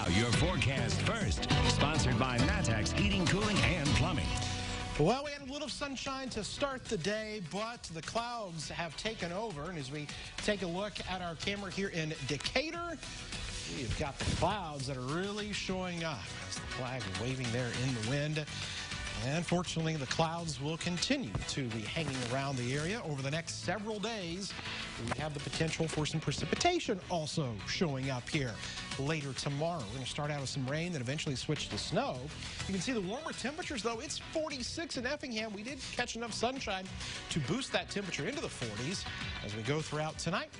Now, your forecast first, sponsored by Matex Heating, Cooling, and Plumbing. Well, we had a little sunshine to start the day, but the clouds have taken over. And as we take a look at our camera here in Decatur, we've got the clouds that are really showing up. As the flag waving there in the wind. And fortunately, the clouds will continue to be hanging around the area over the next several days. We have the potential for some precipitation also showing up here later tomorrow. We're going to start out with some rain, then eventually switch to snow. You can see the warmer temperatures, though. It's 46 in Effingham. We did catch enough sunshine to boost that temperature into the 40s as we go throughout tonight.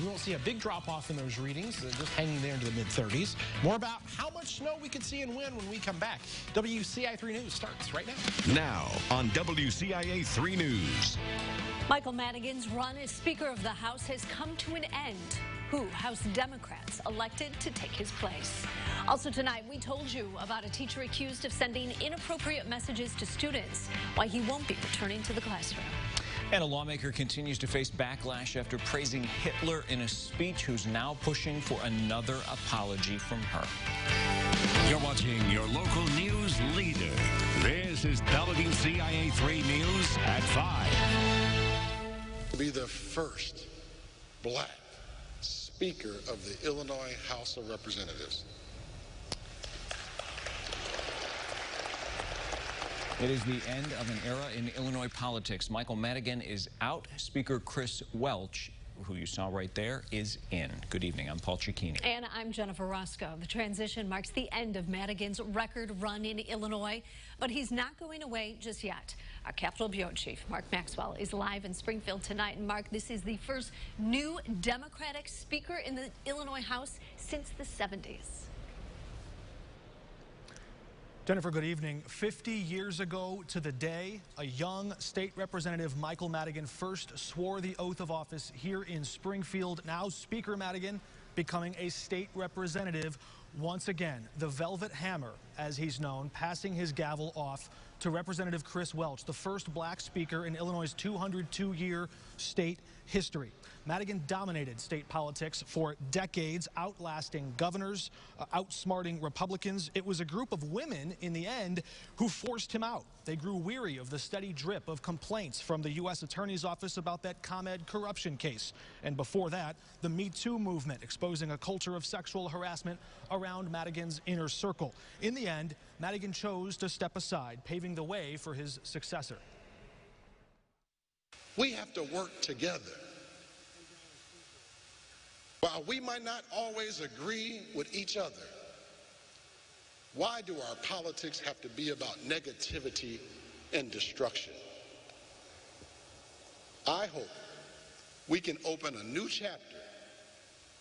We won't see a big drop-off in those readings, just hanging there into the mid-30s. More about how much snow we could see and when we come back. WCIA 3 News starts right now. Now on WCIA 3 News. Michael Madigan's run as Speaker of the House has come to an end. Who House Democrats elected to take his place. Also tonight, we told you about a teacher accused of sending inappropriate messages to students, why he won't be returning to the classroom. And a lawmaker continues to face backlash after praising Hitler in a speech, who's now pushing for another apology from her. You're watching your local news leader. This is WCIA 3 News at 5. To be the first black Speaker of the Illinois House of Representatives. It is the end of an era in Illinois politics. Michael Madigan is out. Speaker Chris Welch, who you saw right there, is in. Good evening. I'm Paul Cicchini. And I'm Jennifer Roscoe. The transition marks the end of Madigan's record run in Illinois, but he's not going away just yet. Our Capitol Bureau Chief, Mark Maxwell, is live in Springfield tonight. And Mark, this is the first new Democratic Speaker in the Illinois House since the 70s. Jennifer, good evening. 50 years ago to the day, a young state representative, Michael Madigan, first swore the oath of office here in Springfield. Now Speaker Madigan becoming a state representative once again. The Velvet Hammer, as he's known, passing his gavel off to Representative Chris Welch, the first black speaker in Illinois' 202-year state history. Madigan dominated state politics for decades, outlasting governors, outsmarting Republicans. It was a group of women, in the end, who forced him out. They grew weary of the steady drip of complaints from the U.S. Attorney's Office about that ComEd corruption case. And before that, the Me Too movement, exposing a culture of sexual harassment around Madigan's inner circle. In the end, Madigan chose to step aside, paving the way for his successor. We have to work together. While we might not always agree with each other, why do our politics have to be about negativity and destruction? I hope we can open a new chapter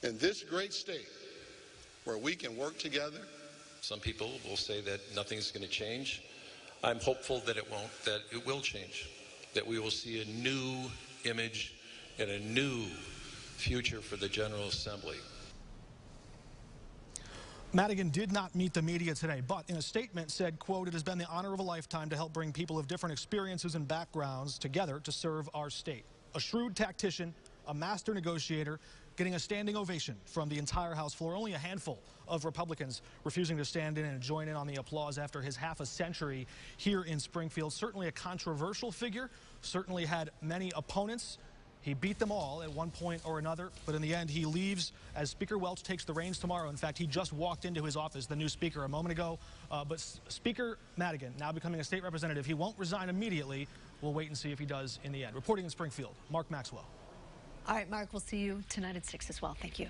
in this great state where we can work together. Some people will say that nothing's going to change. I'm hopeful that it won't, that it will change, that we will see a new image and a new future for the General Assembly. Madigan did not meet the media today, but in a statement said, quote, "It has been the honor of a lifetime to help bring people of different experiences and backgrounds together to serve our state." A shrewd tactician, a master negotiator, getting a standing ovation from the entire House floor. Only a handful of Republicans refusing to stand in and join in on the applause after his half a century here in Springfield. Certainly a controversial figure, certainly had many opponents. He beat them all at one point or another, but in the end, he leaves as Speaker Welch takes the reins tomorrow. In fact, he just walked into his office, the new speaker, a moment ago. But Speaker Madigan, now becoming a state representative, he won't resign immediately. We'll wait and see if he does in the end. Reporting in Springfield, Mark Maxwell. All right, Mark, we'll see you tonight at 6 as well. Thank you.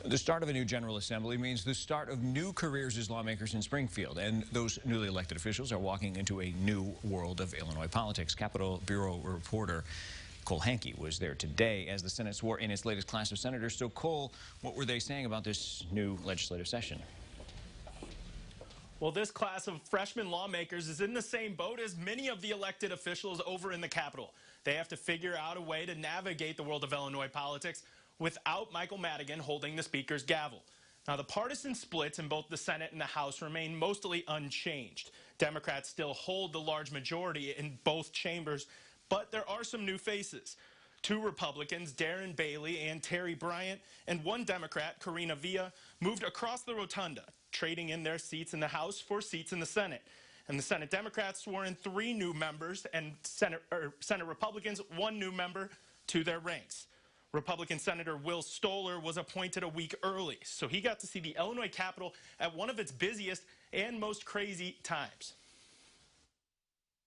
The start of a new General Assembly means the start of new careers as lawmakers in Springfield, and those newly elected officials are walking into a new world of Illinois politics. Capitol Bureau reporter Cole Hankey was there today as the Senate swore in its latest class of senators. So, Cole, what were they saying about this new legislative session? Well, this class of freshman lawmakers is in the same boat as many of the elected officials over in the Capitol. They have to figure out a way to navigate the world of Illinois politics without Michael Madigan holding the Speaker's gavel. Now, the partisan splits in both the Senate and the House remain mostly unchanged. Democrats still hold the large majority in both chambers, but there are some new faces. 2 Republicans, Darren Bailey and Terry Bryant, and 1 Democrat, Karina Villa, moved across the rotunda, trading in their seats in the House for seats in the Senate. And the Senate Democrats swore in 3 new members, and Senate Republicans 1 new member to their ranks. Republican Senator Will Stoller was appointed a week early, so he got to see the Illinois Capitol at one of its busiest and most crazy times.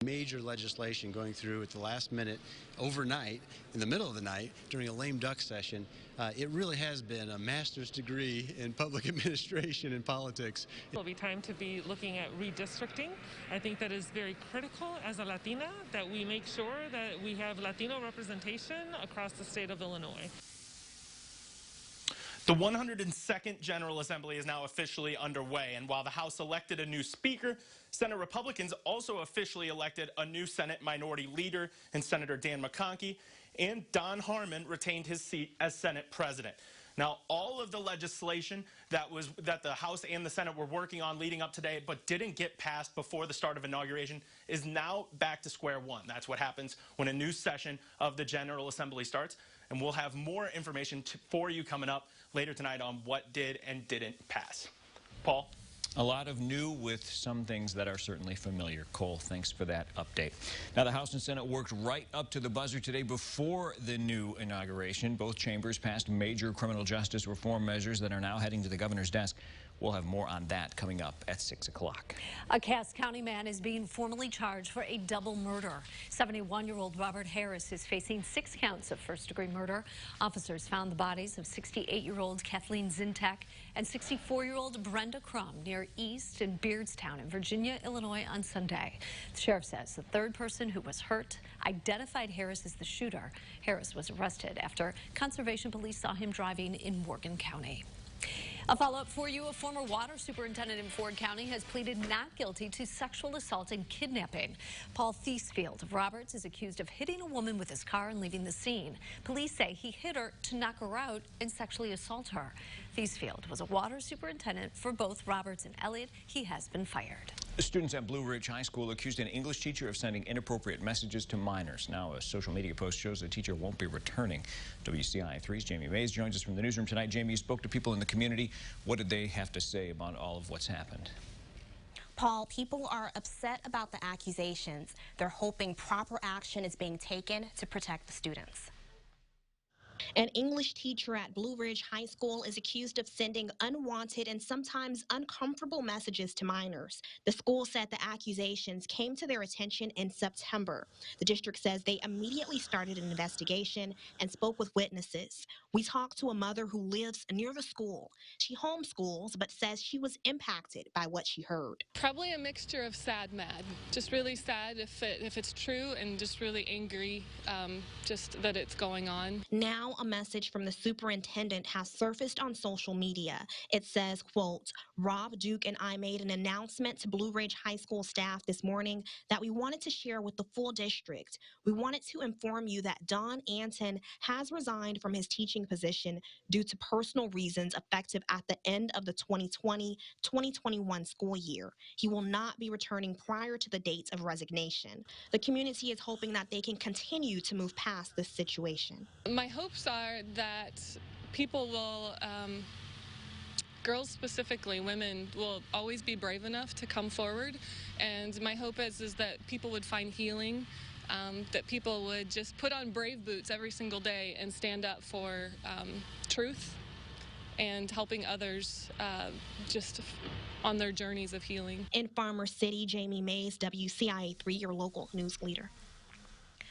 Major legislation going through at the last minute, overnight, in the middle of the night, during a lame duck session. It really has been a master's degree in public administration and politics. It'll be time to be looking at redistricting. I think that is very critical as a Latina, that we make sure that we have Latino representation across the state of Illinois. The 102nd General Assembly is now officially underway, and while the House elected a new Speaker, Senate Republicans also officially elected a new Senate Minority Leader in Senator Dan McConkey, and Don Harmon retained his seat as Senate President. Now, all of the legislation that the House and the Senate were working on leading up today but didn't get passed before the start of inauguration is now back to square one. That's what happens when a new session of the General Assembly starts, and we'll have more information for you coming up later tonight on what did and didn't pass. Paul? A lot of new with some things that are certainly familiar. Cole, thanks for that update. Now, the House and Senate worked right up to the buzzer today before the new inauguration. Both chambers passed major criminal justice reform measures that are now heading to the governor's desk. We'll have more on that coming up at 6 o'clock. A Cass County man is being formally charged for a double murder. 71-year-old Robert Harris is facing 6 counts of first-degree murder. Officers found the bodies of 68-year-old Kathleen Zintak and 64-year-old Brenda Crum near East and Beardstown in Virginia, Illinois on Sunday. The sheriff says the third person who was hurt identified Harris as the shooter. Harris was arrested after Conservation Police saw him driving in Morgan County. A follow-up for you. A former water superintendent in Ford County has pleaded not guilty to sexual assault and kidnapping. Paul Thiesfield of Roberts is accused of hitting a woman with his car and leaving the scene. Police say he hit her to knock her out and sexually assault her. Thiesfield was a water superintendent for both Roberts and Elliott. He has been fired. Students at Blue Ridge High School accused an English teacher of sending inappropriate messages to minors. Now, a social media post shows the teacher won't be returning. WCIA 3's Jamie Mays joins us from the newsroom tonight. Jamie, you spoke to people in the community. What did they have to say about all of what's happened? Paul, people are upset about the accusations. They're hoping proper action is being taken to protect the students. An English teacher at Blue Ridge High School is accused of sending unwanted and sometimes uncomfortable messages to minors. The school said the accusations came to their attention in September. The district says they immediately started an investigation and spoke with witnesses. We talked to a mother who lives near the school. She homeschools, but says she was impacted by what she heard. Probably a mixture of sad, mad. Just really sad if it's true, and just really angry just that it's going on. Now a message from the superintendent has surfaced on social media. It says, quote, Rob, Duke, and I made an announcement to Blue Ridge High School staff this morning that we wanted to share with the full district. We wanted to inform you that Don Anton has resigned from his teaching position due to personal reasons effective at the end of the 2020-2021 school year. He will not be returning prior to the date of resignation. The community is hoping that they can continue to move past this situation. My hopes are that people will, girls specifically, women, will always be brave enough to come forward. And my hope is that people would find healing, that people would just put on brave boots every single day and stand up for truth and helping others just on their journeys of healing. In Farmer City, Jamie Mays, WCIA 3, your local news leader.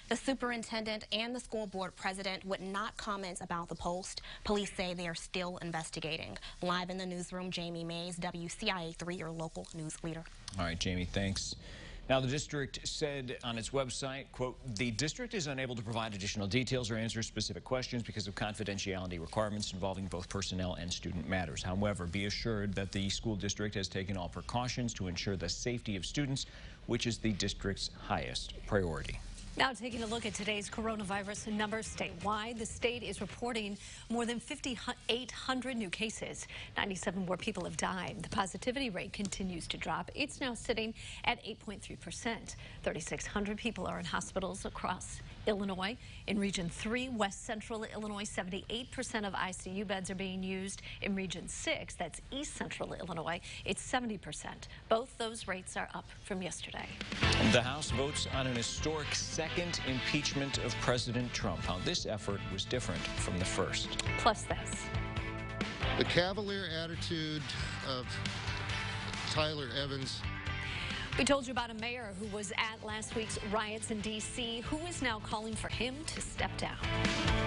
The superintendent and the school board president would not comment about the post. Police say they are still investigating. Live in the newsroom, Jamie Mays, WCIA 3, your local news leader. All right, Jamie, thanks. Now, the district said on its website, quote, the district is unable to provide additional details or answer specific questions because of confidentiality requirements involving both personnel and student matters. However, be assured that the school district has taken all precautions to ensure the safety of students, which is the district's highest priority. Now taking a look at today's coronavirus numbers statewide, the state is reporting more than 5,800 new cases. 97 more people have died. The positivity rate continues to drop. It's now sitting at 8.3%. 3,600 people are in hospitals across Illinois. In Region 3, West Central Illinois, 78% of ICU beds are being used. In Region 6, that's East Central Illinois, it's 70%. Both those rates are up from yesterday. The House votes on an historic second impeachment of President Trump. How this effort was different from the first. Plus this. The cavalier attitude of Tyler Evans. We told you about a mayor who was at last week's riots in D.C. who is now calling for him to step down.